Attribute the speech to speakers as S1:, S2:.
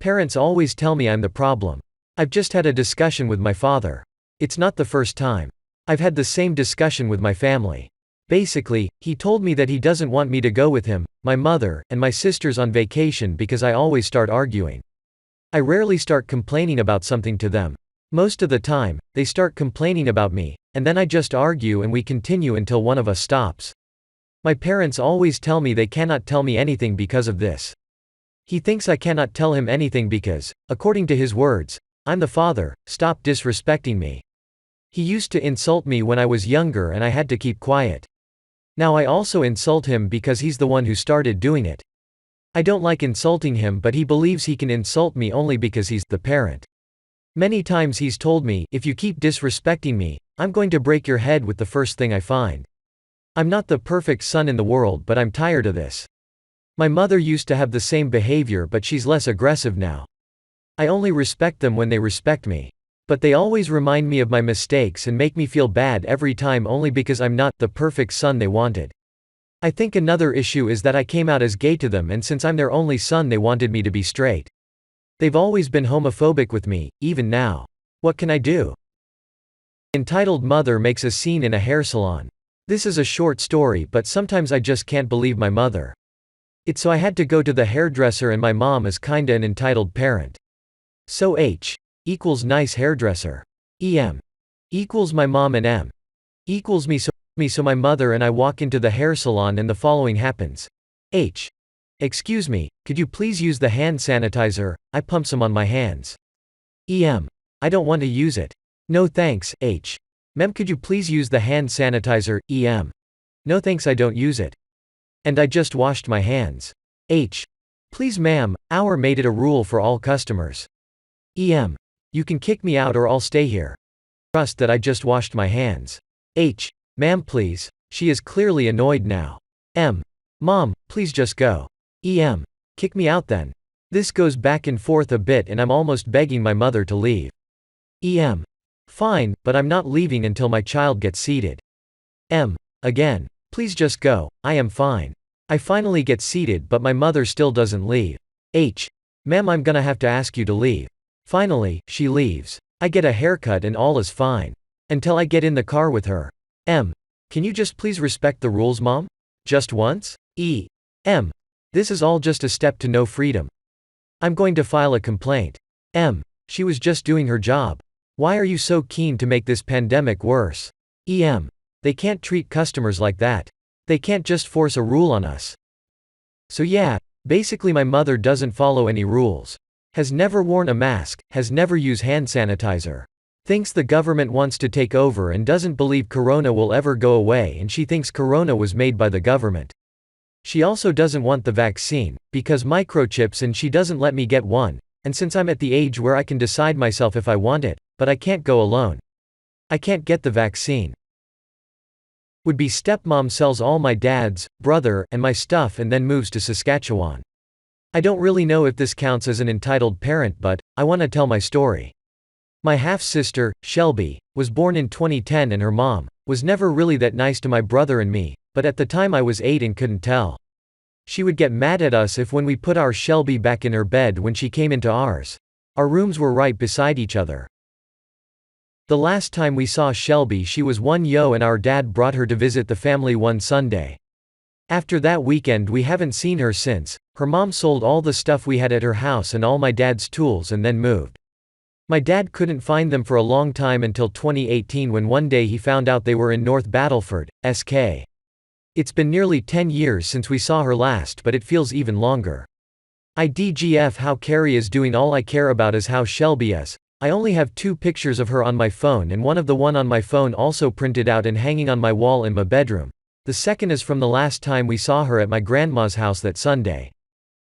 S1: Parents always tell me I'm the problem. I've just had a discussion with my father. It's not the first time. I've had the same discussion with my family. Basically, he told me that he doesn't want me to go with him, my mother, and my sisters on vacation because I always start arguing. I rarely start complaining about something to them. Most of the time, they start complaining about me, and then I just argue and we continue until one of us stops. My parents always tell me they cannot tell me anything because of this. He thinks I cannot tell him anything because, according to his words, I'm the father, stop disrespecting me. He used to insult me when I was younger and I had to keep quiet. Now I also insult him because he's the one who started doing it. I don't like insulting him, but he believes he can insult me only because he's the parent. Many times he's told me, if you keep disrespecting me, I'm going to break your head with the first thing I find. I'm not the perfect son in the world, but I'm tired of this. My mother used to have the same behavior, but she's less aggressive now. I only respect them when they respect me. But they always remind me of my mistakes and make me feel bad every time only because I'm not the perfect son they wanted. I think another issue is that I came out as gay to them, and since I'm their only son they wanted me to be straight. They've always been homophobic with me, even now. What can I do? Entitled mother makes a scene in a hair salon. This is a short story, but sometimes I just can't believe my mother. It's so I had to go to the hairdresser and my mom is kinda an entitled parent. So H equals nice hairdresser. EM equals my mom and M equals me so my mother and I walk into the hair salon and the following happens. H. Excuse me, could you please use the hand sanitizer? I pump some on my hands. EM. I don't want to use it. No thanks, H. Ma'am, could you please use the hand sanitizer? EM. No thanks, I don't use it. And I just washed my hands. H. Please ma'am, our made it a rule for all customers. EM. You can kick me out or I'll stay here. Trust that I just washed my hands. H. Ma'am please. She is clearly annoyed now. M. Mom, please just go. EM. Kick me out then. This goes back and forth a bit and I'm almost begging my mother to leave. EM. Fine, but I'm not leaving until my child gets seated. M. Again. Please just go, I am fine. I finally get seated but my mother still doesn't leave. H. Ma'am, I'm gonna have to ask you to leave. Finally, she leaves. I get a haircut and all is fine. Until I get in the car with her. M. Can you just please respect the rules, Mom? Just once? E. M. This is all just a step to no freedom. I'm going to file a complaint. M. She was just doing her job. Why are you so keen to make this pandemic worse? EM. They can't treat customers like that. They can't just force a rule on us. So yeah, basically my mother doesn't follow any rules. Has never worn a mask, has never used hand sanitizer. Thinks the government wants to take over and doesn't believe Corona will ever go away, and she thinks Corona was made by the government. She also doesn't want the vaccine, because microchips, and she doesn't let me get one, and since I'm at the age where I can decide myself if I want it, but I can't go alone. I can't get the vaccine. Would-be stepmom sells all my dad's, brother, and my stuff and then moves to Saskatchewan. I don't really know if this counts as an entitled parent, but I want to tell my story. My half-sister, Shelby, was born in 2010 and her mom was never really that nice to my brother and me, but at the time I was 8 and couldn't tell. She would get mad at us if when we put our Shelby back in her bed when she came into ours. Our rooms were right beside each other. The last time we saw Shelby she was 1 year and our dad brought her to visit the family one Sunday. After that weekend we haven't seen her since. Her mom sold all the stuff we had at her house and all my dad's tools and then moved. My dad couldn't find them for a long time until 2018 when one day he found out they were in North Battleford, SK. It's been nearly 10 years since we saw her last, but it feels even longer. IDGF how Carrie is doing. All I care about is how Shelby is. I only have 2 pictures of her on my phone, and one on my phone also printed out and hanging on my wall in my bedroom. The second is from the last time we saw her at my grandma's house that Sunday.